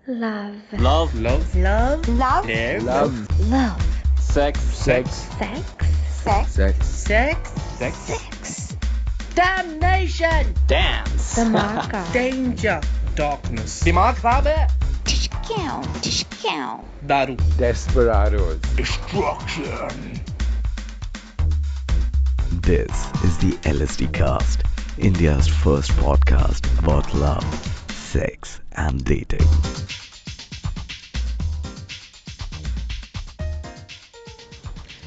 Love. Love. Love. Love. Love. Care. Love. Love. Sex. Sex. Sex. Sex. Sex. Sex. Sex. Sex. Damnation. Dance. Dhamaka. Danger. Darkness. दिमाग खराब है. Tishkow. दारू. Desperados. Destruction. This is the LSDcast, India's first podcast about love, sex, and dating.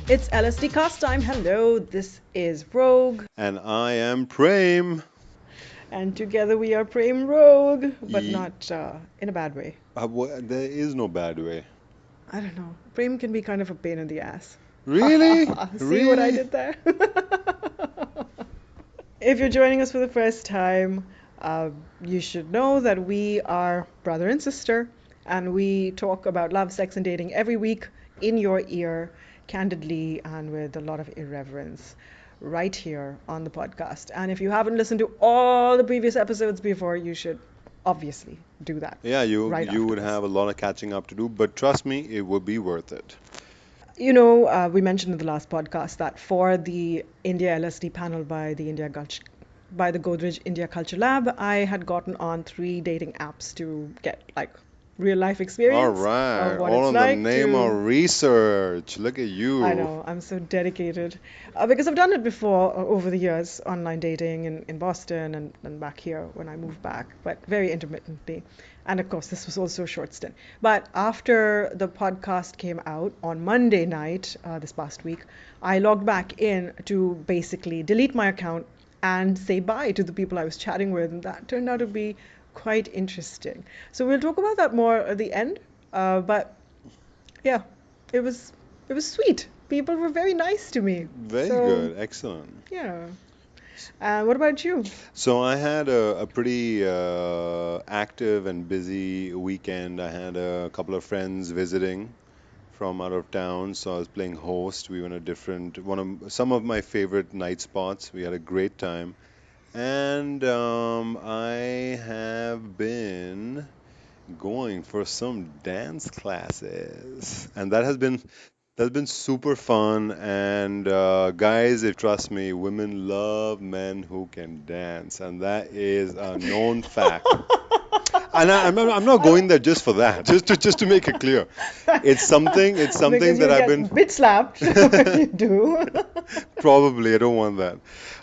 It's LSDcast time. Hello, this is Rogue, And I am Prem. and together we are Prem Rogue, but Ye- not in a bad way. There is no bad way. I don't know. Prem can be kind of a pain in the ass. Really? See what I did there? If you're joining us for the first time, you should know that we are brother and sister, and we talk about love, sex, and dating every week in your ear, candidly and with a lot of irreverence, right here on the podcast. And if you haven't listened to all the previous episodes before, you should obviously do that. Yeah, you Right you after would this. have a lot of catching up to do, but trust me, it would be worth it. You know, we mentioned in the last podcast that for the India LSD panel by the Godrej India Culture Lab, I had gotten on 3 dating apps to get like real life All experience right, of what all it's in like the name to. of research. Look at you. I know, I'm so dedicated. Because I've done it before over the years, online dating in Boston and back here when I moved back, but very intermittently. And of course, this was also a short stint. But after the podcast came out on Monday night, this past week, I logged back in to basically delete my account and say bye to the people I was chatting with. And that turned out to be quite interesting. So we'll talk about that more at the end. But yeah, it was sweet. People were very nice to me. Very So, good, excellent. Yeah. What about you? So I had a pretty active and busy weekend. I had a couple of friends visiting from out of town, so I was playing host. We went a different some of my favorite night spots. We had a great time. And I have been going for some dance classes, and that's been super fun. And guys, if trust me, women love men who can dance, and that is a known fact. And I'm not going there just for that. Just to make it clear, it's something Because that you I've get been bit slapped if you do. probably. I don't want that,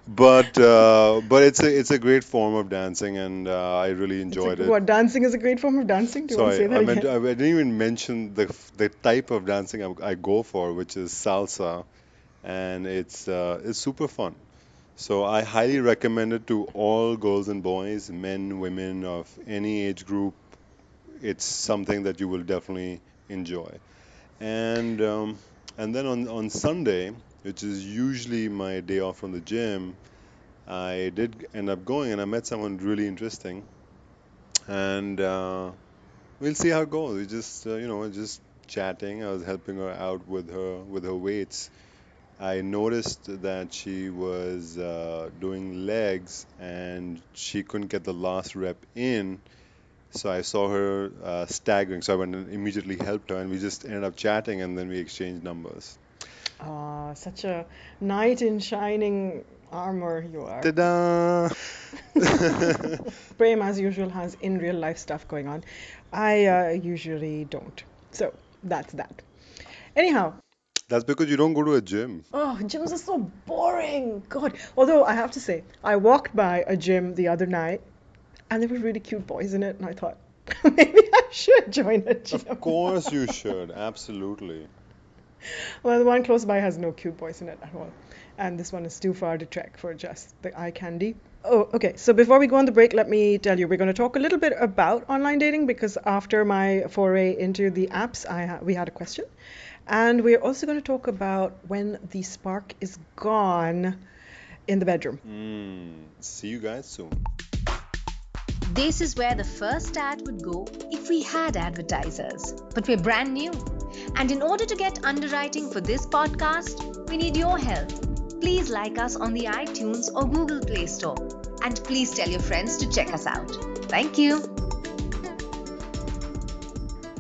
but it's a great form of dancing, and I really enjoyed it. What, dancing is a great form of dancing? Do you want to Sorry, say that again? I didn't even mention the type of dancing I go for, which is salsa, and it's super fun. So I highly recommend it to all girls and boys, men, women of any age group. It's something that you will definitely enjoy. And then on Sunday, which is usually my day off from the gym, I did end up going, and I met someone really interesting. And we'll see how it goes. We just just chatting. I was helping her out with her weights. I noticed that she was doing legs and she couldn't get the last rep in. So I saw her staggering. So I went and immediately helped her, and we just ended up chatting, and then we exchanged numbers. Such a knight in shining armor you are. Ta-da! Prem, as usual, has in real life stuff going on. I usually don't. So that's that. Anyhow, That's because you don't go to a gym. oh, gyms are so boring. God. Although I have to say, I walked by a gym the other night and there were really cute boys in it, and I thought maybe I should join a gym. Of course you should. Absolutely. Well, the one close by has no cute boys in it at all. And this one is too far to trek for just the eye candy. Oh, okay. So before we go on the break, let me tell you, we're going to talk a little bit about online dating because after my foray into the apps, we had a question. And we're also going to talk about when the spark is gone in the bedroom. See you guys soon. This is where the first ad would go if we had advertisers. But we're brand new. And in order to get underwriting for this podcast, we need your help. Please like us on the iTunes or Google Play Store. And please tell your friends to check us out. Thank you.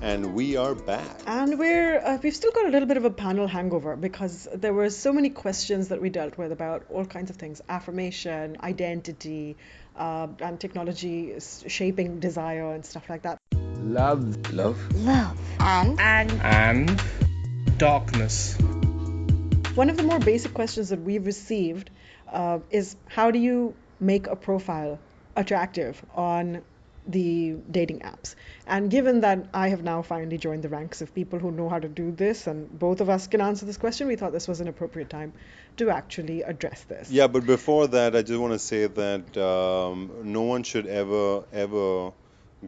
And we are back. And we've still got a little bit of a panel hangover because there were so many questions that we dealt with about all kinds of things: affirmation, identity, and technology shaping desire and stuff like that. Love. Love. And darkness. One of the more basic questions that we've received is, how do you make a profile attractive on the dating apps? And given that I have now finally joined the ranks of people who know how to do this, and both of us can answer this question, we thought this was an appropriate time to actually address this. Yeah, but before that, I just want to say that no one should ever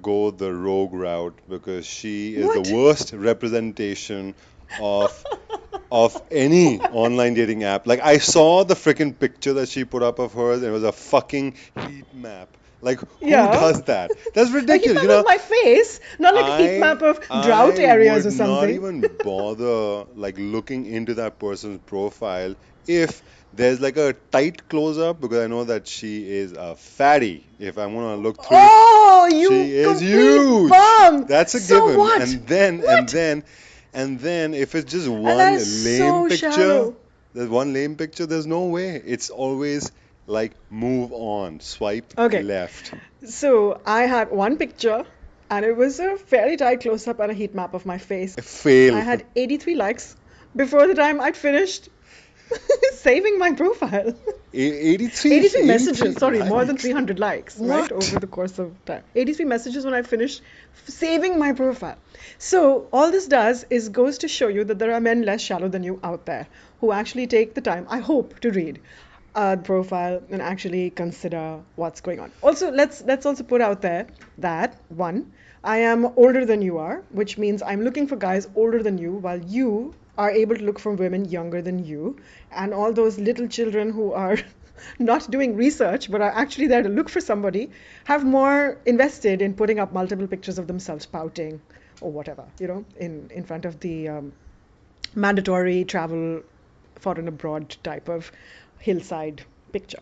go the rogue route, because she is What? the worst representation of any online dating app. Like, I saw the freaking picture that she put up of hers, and it was a fucking heat map. Like, who Yeah. does that? That's A heat ridiculous, map of my face, not like a heat map of drought areas or I would something. not even bother like looking into that person's profile if there's like a tight close up, because I know that she is a fatty. If I want to look through, Oh, you she is complete huge. bum. That's a So given. what? And then if it's just And one that is lame so picture, shallow. there's one lame picture, there's no way. It's always like move on, swipe Okay. left. So I had one picture, and it was a fairly tight close-up and a heat map of my face. Fail. I had 83 likes before the time I'd finished saving my profile. 83 83 messages, sorry, more than likes. 300 likes, right, What? over the course of time. 83 messages when I finished saving my profile. So all this does is goes to show you that there are men less shallow than you out there who actually take the time, I hope, to read a profile and actually consider what's going on. Also, let's also put out there that, one, I am older than you are, which means I'm looking for guys older than you, while you are able to look for women younger than you. And all those little children who are not doing research but are actually there to look for somebody have more invested in putting up multiple pictures of themselves pouting or whatever, in front of the mandatory travel foreign abroad type of hillside picture.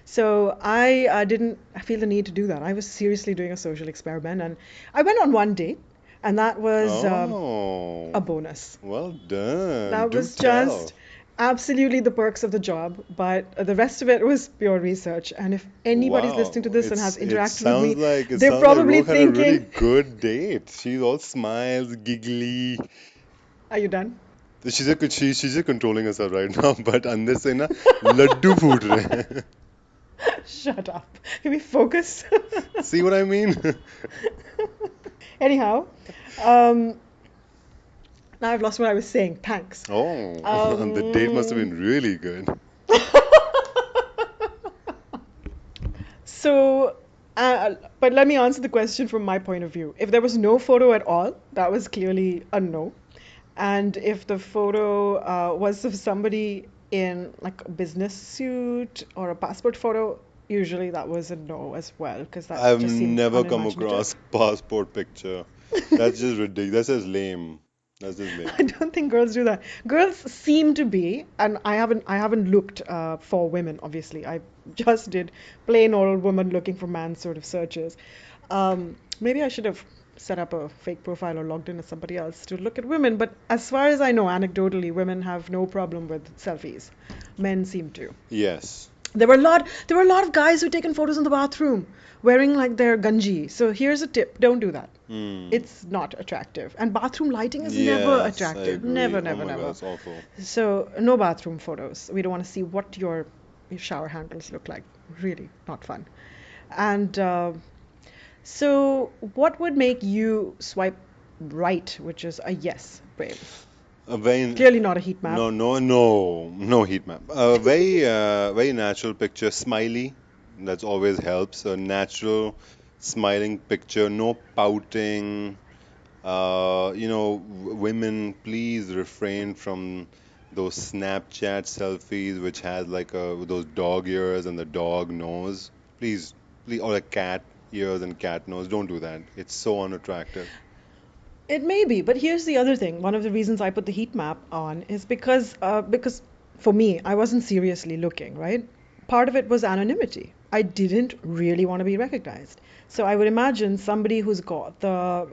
So I didn't feel the need to do that. I was seriously doing a social experiment, and I went on one date, and that was Oh, a bonus. well done. That Do was tell. just absolutely the perks of the job, but the rest of it was pure research. And if anybody's Wow, listening to this and has it interacted sounds with me, like it they're sounds probably like Rogue had a really thinking, good date. She's all smiles, giggly. are you done? She's just controlling herself right now, but अंदर से ना लड्डू फूट रहे हैं. Shut up. Can we focus? See what I mean? Anyhow, now I've lost what I was saying. Thanks. Oh, the date must have been really good. So, but let me answer the question from my point of view. If there was no photo at all, that was clearly a no. And if the photo was of somebody in like a business suit or a passport photo, usually that was a no as well, because that I've just seemed never come unimaginative. across passport picture. That's just ridiculous. That's just lame. That's just lame. I don't think girls do that. Girls seem to be, and I haven't looked for women. Obviously, I just did plain old woman looking for man sort of searches. Maybe I should have set up a fake profile or logged in as somebody else to look at women. But as far as I know, anecdotally, women have no problem with selfies. Men seem to. Yes. There were a lot of guys who'd taken photos in the bathroom wearing like their ganji. So here's a tip: don't do that. It's not attractive, and bathroom lighting is never Yes, I attractive. agree. Never, Oh never, my God, never. it's awful. So no bathroom photos. We don't want to see what your shower handles look like. Really not fun. And so what would make you swipe right, which is a yes, Prem? A very Clearly not a heat map. no heat map. A very natural picture, smiley. That always helps. A natural smiling picture, no pouting. Women, please refrain from those Snapchat selfies which has like those dog ears and the dog nose. Please, or a cat ears and cat nose. Don't do that. It's so unattractive. It may be, but here's the other thing. One of the reasons I put the heat map on is because for me, I wasn't seriously looking, right? Part of it was anonymity. I didn't really want to be recognized. So I would imagine somebody who's got the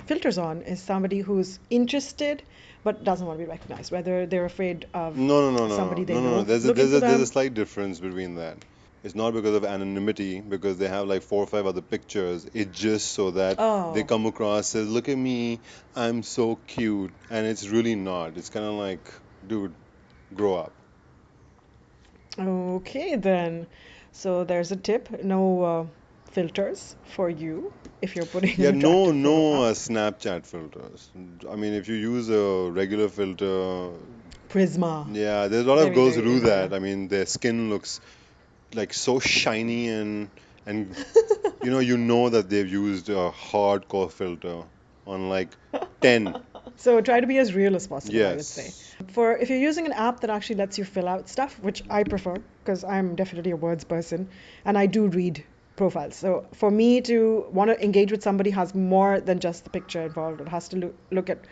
filters on is somebody who's interested but doesn't want to be recognized, whether they're afraid of No, no, no, no, no, somebody they no, no, no. know looking There's for there's a them. slight difference between that. It's not because of anonymity, because they have like 4 or 5 other pictures. It's just so that they Oh, come across as, look at me, I'm so cute, and it's really not. It's kind of like, dude, grow up. okay then. So there's a tip, no filters for you if you're putting an Yeah, no, attractive photo no up. Snapchat filters. I mean, if you use a regular filter, Prisma. yeah, there's a lot of Very, girls who very do that. India. I mean, their skin looks like so shiny and you know that they've used a hardcore filter on like 10. So try to be as real as possible, I would say. Yes. For if you're using an app that actually lets you fill out stuff, which I prefer because I'm definitely a words person and I do read profiles. So for me to want to engage with somebody has more than just the picture involved. It has to look at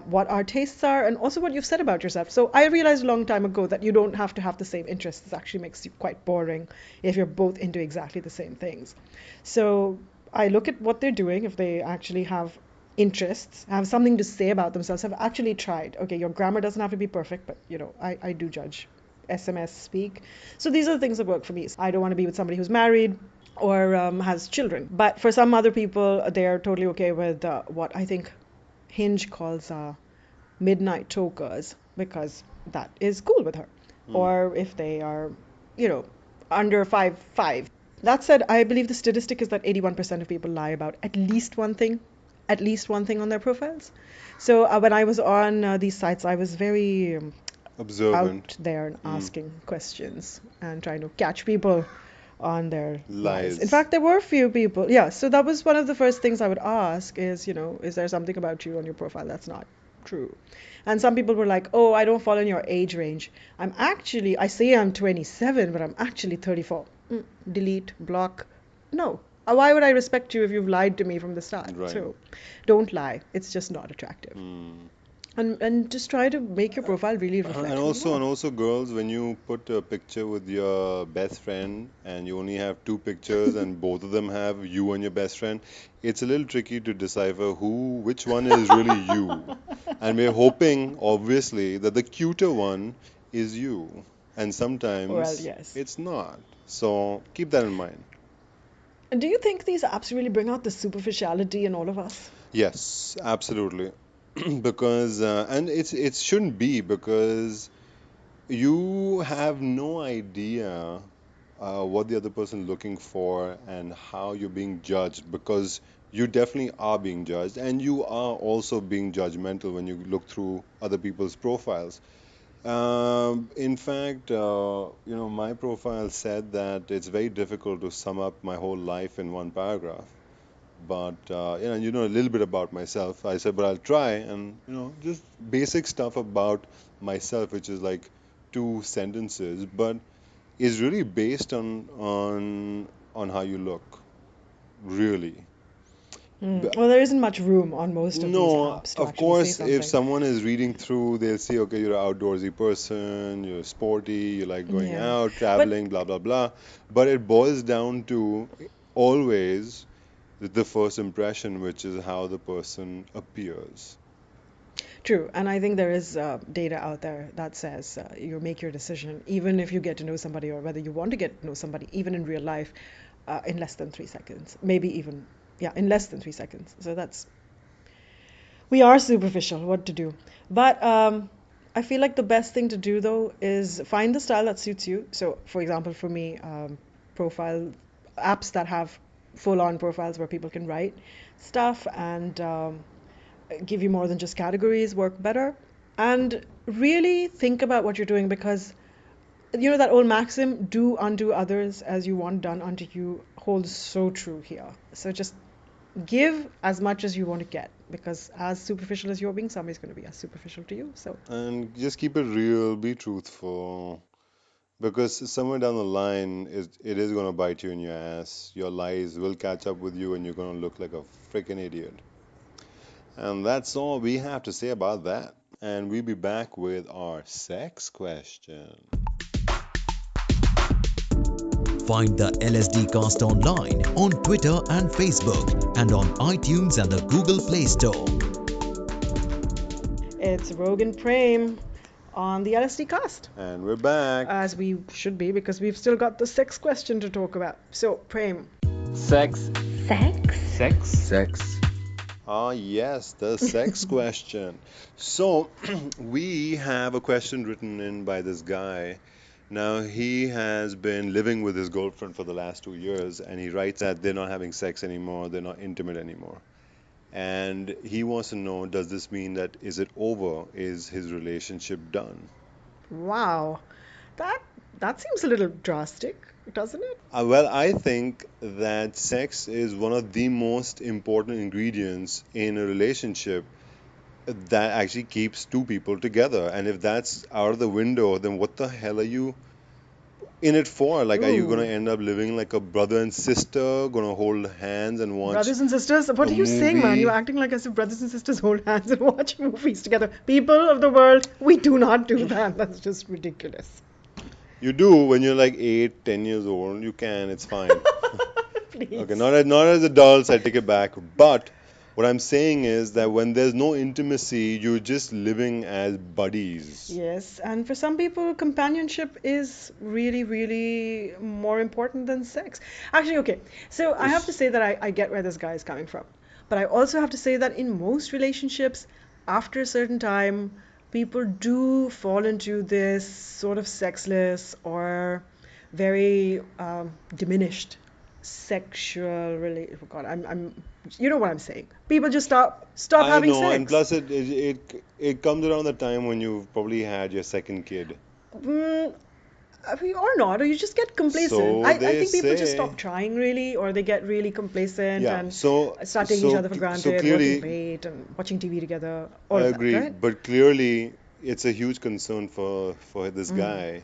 what our tastes are and also what you've said about yourself. So I realized a long time ago that you don't have to have the same interests. It actually makes you quite boring if you're both into exactly the same things. So I look at what they're doing, if they actually have interests, have something to say about themselves, have actually tried. Okay, your grammar doesn't have to be perfect, but I do judge SMS speak. So these are the things that work for me. I don't want to be with somebody who's married or has children. But for some other people, they're totally okay with what I think Hinge calls midnight tokers because that is cool with her. Hmm. Or if they are, you know, under 5'5". That said, I believe the statistic is that 81% of people lie about at least one thing on their profiles. So when I was on these sites, I was very Observant. out there and Hmm. asking questions and trying to catch people on their lies. In Lies. fact, there were a few people. Yeah, so that was one of the first things I would ask is, is there something about you on your profile that's not true? And some people were like, "Oh, I don't fall in your age range. I say I'm 27, but I'm actually 34." Delete, block. No. Why would I respect you if you've lied to me from the start? Right. So don't lie. It's just not attractive. Hmm. And just try to make your profile really reflect And who you also, are. and also, girls, when you put a picture with your best friend and you only have two pictures and both of them have you and your best friend, it's a little tricky to decipher which one is really you. And we're hoping, obviously, that the cuter one is you. And Well, sometimes yes. it's not. So keep that in mind. And do you think these apps really bring out the superficiality in all of us? Yes, absolutely. Because, and it shouldn't be because you have no idea what the other person looking for and how you're being judged because you definitely are being judged and you are also being judgmental when you look through other people's profiles. In fact, my profile said that it's very difficult to sum up my whole life in one paragraph. But a little bit about myself. I said, but I'll try, and just basic stuff about myself, which is like 2 sentences, but is really based on how you look, really. B- Well, there isn't much room on most of these No, apps to of actually say course, if something. someone is reading through, they'll see, okay, you're an outdoorsy person, you're sporty, you like going Yeah. out, But traveling, blah, blah, blah. But it boils down to always the first impression, which is how the person appears. true, and I think there is data out there that says you make your decision, even if you get to know somebody or whether you want to get to know somebody, even in real life, in less than 3 seconds. Maybe even, yeah, in less than 3 seconds. So we are superficial, what to do? But I feel like the best thing to do though is find the style that suits you. So, for example, for me, profile apps that have full on profiles where people can write stuff and give you more than just categories work better. And really think about what you're doing because that old maxim, do unto others as you want done unto you, holds so true here. So just give as much as you want to get because as superficial as you're being, somebody's going to be as superficial to you. So And just keep it real, be truthful, because somewhere down the line, it is going to bite you in your ass. Your lies will catch up with you, and you're going to look like a freaking idiot. And that's all we have to say about that. And we'll be back with our sex question. Find the LSDcast online on Twitter and Facebook and on iTunes and the Google Play Store. It's Rogue and Prem on the LSDcast, And we're back. as we should be because we've still got the sex question to talk about. So, Prem. Sex. Sex? Sex. Ah, yes, the sex question. So, we have a question written in by this guy. Now, he has been living with his girlfriend for the last 2 years, and he writes that they're not having sex anymore, they're not intimate anymore. And he wants to know, does this mean that is it over? Is his relationship done? Wow. That seems a little drastic, doesn't it? Well, I think that sex is one of the most important ingredients in a relationship that actually keeps two people together. And if that's out of the window, then what the hell are you in it for? Like, are you going to Ooh. end up living like a brother and sister, going to hold hands and watch Brothers and sisters, what a are you saying, man? movie? You're acting like as if brothers and sisters hold hands and watch movies together. People of the world, we do not do that. That's just ridiculous. You do when you're like 8, 10 years old. You can, it's fine. Please. Okay, not as adults, I take it back. But what I'm saying is that when there's no intimacy, you're just living as buddies. Yes, and for some people, companionship is really, really more important than sex. Actually, okay, so I have to say that I get where this guy is coming from. But I also have to say that in most relationships, after a certain time, people do fall into this sort of sexless or very diminished sexual relate. Oh God, you know what I'm saying. People just stop I having know, and sex. plus it comes around the time when you've probably had your second kid. Mm, I mean, or not, or you just get complacent. So I they think people just say, stop trying really, or they get really complacent yeah. and So start taking each other for so granted, working clearly, late and watching TV together, all I of that, agree, right? but clearly it's a huge concern for this Mm. guy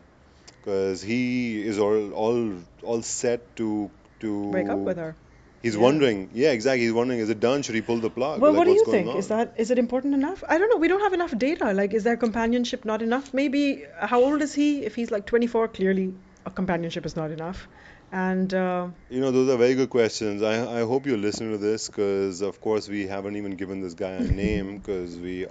because he is all set Break up to with her. he's Yeah. wondering, yeah, exactly. He's wondering, is it done? Should he pull the plug? Well, Like, what do what's you going think? on? Is it important enough? I don't know. We don't have enough data. Like, is their companionship not enough? Maybe how old is he? If he's like 24, clearly a companionship is not enough. And Those are very good questions. I hope you're listening to this because, of course, we haven't even given this guy a name because we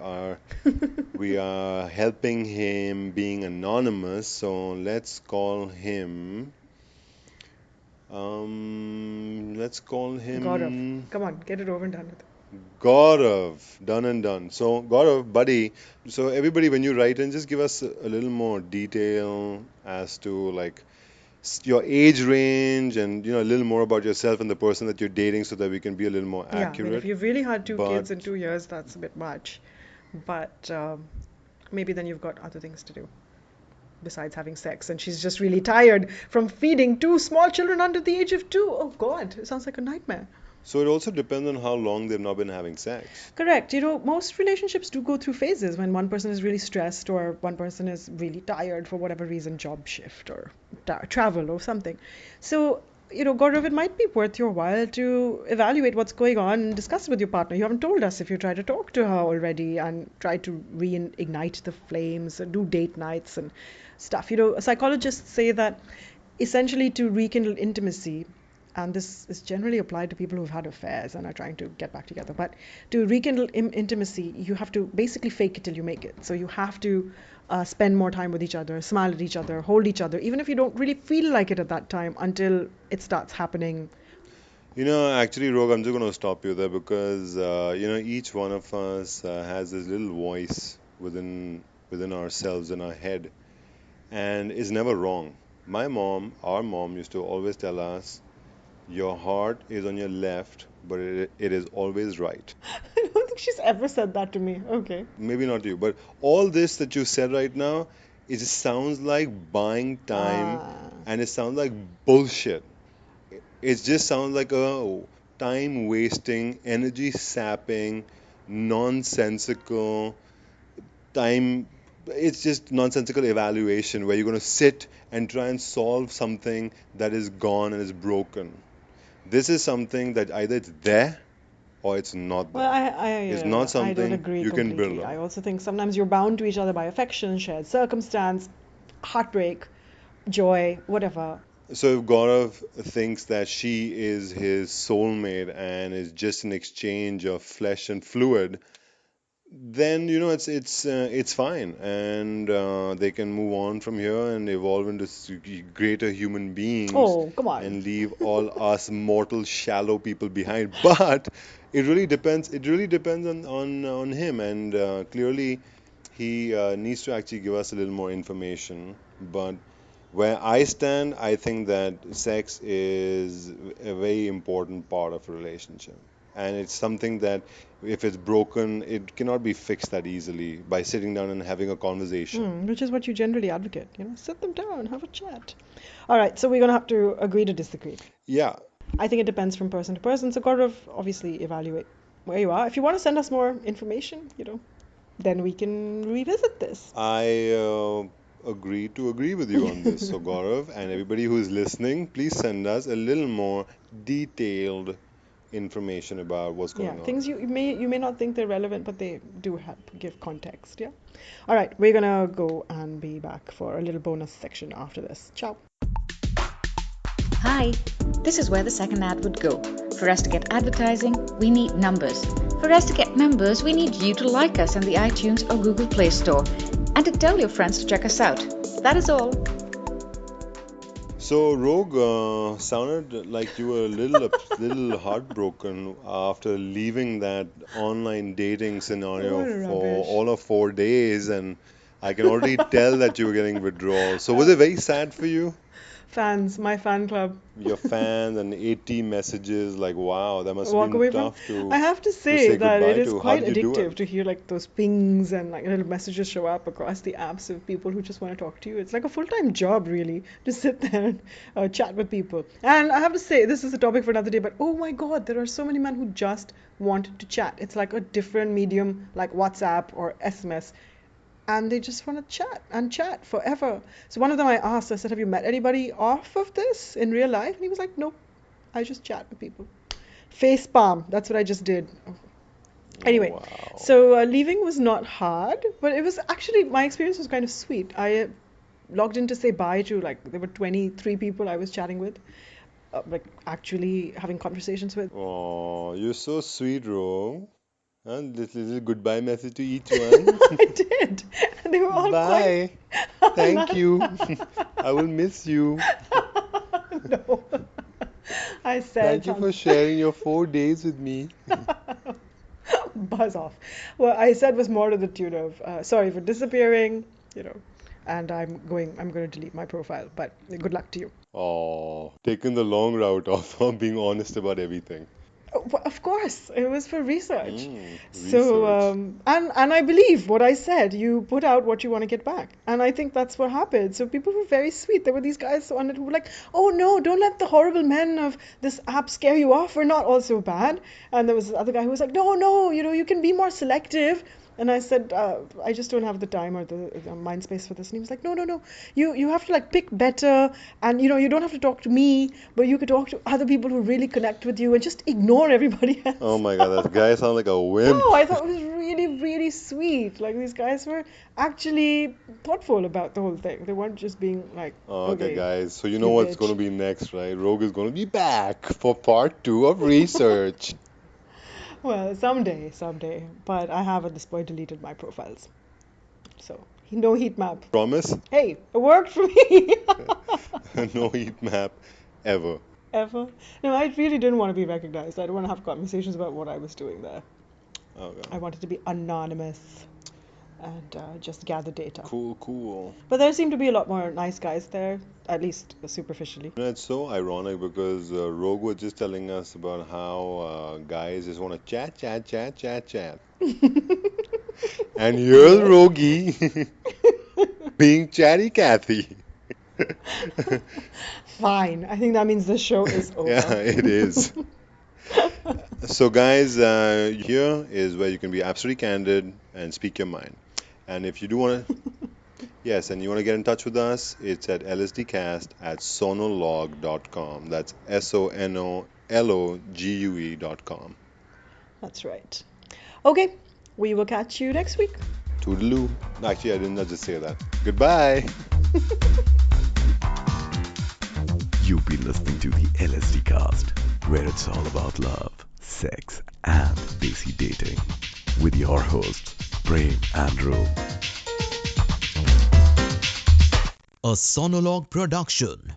are helping him being anonymous. So let's call Gaurav, him come on, get it over and done with. Gaurav. Done and done. So Gaurav, buddy. So everybody, when you write in, just give us a little more detail as to like your age range and a little more about yourself and the person that you're dating so that we can be a little more Yeah, I mean, if accurate. you've really had two But kids in 2 years, that's a bit much. But maybe then you've got other things to do besides having sex. And she's just really tired from feeding two small children under the age of 2. Oh God, it sounds like a nightmare. so it also depends on how long they've not been having sex. Correct. Most relationships do go through phases when one person is really stressed or one person is really tired for whatever reason, job shift or travel or something. So, Gaurav, it might be worth your while to evaluate what's going on and discuss it with your partner. You haven't told us if you tried to talk to her already and try to reignite the flames, do date nights and stuff. Psychologists say that essentially to rekindle intimacy, and this is generally applied to people who've had affairs and are trying to get back together. But to rekindle intimacy, you have to basically fake it till you make it. So you have to spend more time with each other, smile at each other, hold each other, even if you don't really feel like it at that time until it starts happening. Actually, Rogue, I'm just going to stop you there because, each one of us has this little voice within ourselves in our head and is never wrong. Our mom used to always tell us, your heart is on your left, but it is always right. I don't think she's ever said that to me. Okay. Maybe not you, but all this that you said right now, it just sounds like buying time Ah. and it sounds like bullshit. It just sounds like a time wasting, energy sapping, nonsensical time. It's just nonsensical evaluation where you're going to sit and try and solve something that is gone and is broken. This is something that either it's there or it's not Well, there. It's not I don't something agree you can build completely. I on. also think sometimes you're bound to each other by affection, shared circumstance, heartbreak, joy, whatever. So if Gaurav thinks that she is his soulmate and is just an exchange of flesh and fluid, then it's fine, and they can move on from here and evolve into greater human beings Oh, come on. and leave all us mortal shallow people behind. But it really depends. It really depends on him, and clearly he needs to actually give us a little more information. But where I stand, I think that sex is a very important part of a relationship. And it's something that, if it's broken, it cannot be fixed that easily by sitting down and having a conversation. Which is what you generally advocate. Sit them down, have a chat. All right, so we're going to have to agree to disagree. Yeah, I think it depends from person to person. So, got to obviously evaluate where you are. If you want to send us more information, then we can revisit this. I agree with you on this. So, Gaurav and everybody who is listening, please send us a little more detailed information about what's Yeah, going on. things you may not think they're relevant, but they do help give context. Yeah. All right, we're gonna go and be back for a little bonus section after this. Ciao. Hi, this is where the second ad would go. For us to get advertising, we need numbers. For us to get numbers, we need you to like us on the iTunes or Google Play Store and to tell your friends to check us out. That is all. So, Rogue, sounded like you were a little heartbroken after leaving that online dating scenario What for rubbish. all of 4 days, and I can already tell that you were getting withdrawal. So, was it very sad for you? Fans, my fan club. Your fans and 80 messages, like, wow, that must have Walk been away from. tough I to have to say say that it goodbye is to. How quite did you do addictive it? to hear like those pings and like little messages show up across the apps of people who just want to talk to you. It's like a full-time job, really, to sit there and chat with people. And I have to say, this is a topic for another day, but oh my God, there are so many men who just want to chat. It's like a different medium, like WhatsApp or SMS, and they just want to chat and chat forever. So one of them I asked, I said, "Have you met anybody off of this in real life?" And he was like, "Nope, I just chat with people." Face palm. That's what I just did. Anyway, Wow. so leaving was not hard, but it was actually my experience was kind of sweet. I logged in to say bye to like there were 23 people I was chatting with, like actually having conversations with. Oh, you're so sweet, Rogue. And this little goodbye message to each one. I did, and they were all quite. Bye. Thank you. I will miss you. No, I said Thank you for sharing your 4 days with me. buzz off. What I said was more to the tune of, sorry for disappearing, you know, and I'm going to delete my profile, but good luck to you. Oh, taking the long route of being honest about everything. Of course, it was for research. So, Research. and I believe what I said. You put out what you want to get back, and I think that's what happened. So people were very sweet. There were these guys on it who were like, "Oh no, don't let the horrible men of this app scare you off. We're not all so bad." And there was this other guy who was like, "No, no, you can be more selective." And I said, I just don't have the time or the mind space for this. And he was like, no, no, no. You have to like pick better, and you don't have to talk to me, but you could talk to other people who really connect with you, and just ignore everybody Oh else. my God, that guy sounds like a wimp. No, I thought it was really, really sweet. Like these guys were actually thoughtful about the whole thing. They weren't just being like, Okay, okay, guys, so you know you what's going to bitch. be next, right? Rogue is going to be back for part two of research. Well, someday. But I have at this point deleted my profiles. So no heat map. Promise? Hey, it worked for me. No heat map ever. Ever. No, I really didn't want to be recognized. I didn't want to have conversations about what I was doing there. I Okay. wanted to be anonymous and just gather data. Cool, cool. But there seem to be a lot more nice guys there, at least superficially. It's so ironic because Rogue was just telling us about how guys just want to chat, chat, chat, chat, chat. And here's Yes. Rogie being chatty Cathy. Fine. I think that means the show is Yeah, over. it is. So, guys, here is where you can be absolutely candid and speak your mind. And if you do want to, yes, and you want to get in touch with us, it's at lsdcast@sonologue.com. That's sonologue.com. That's right. Okay, we will catch you next week. Toodaloo. Actually, I didn't just say that. Goodbye. listening to the LSDcast, where it's all about love, sex, and desi dating. With your hosts, Prem and Rogue. A Sonologue production.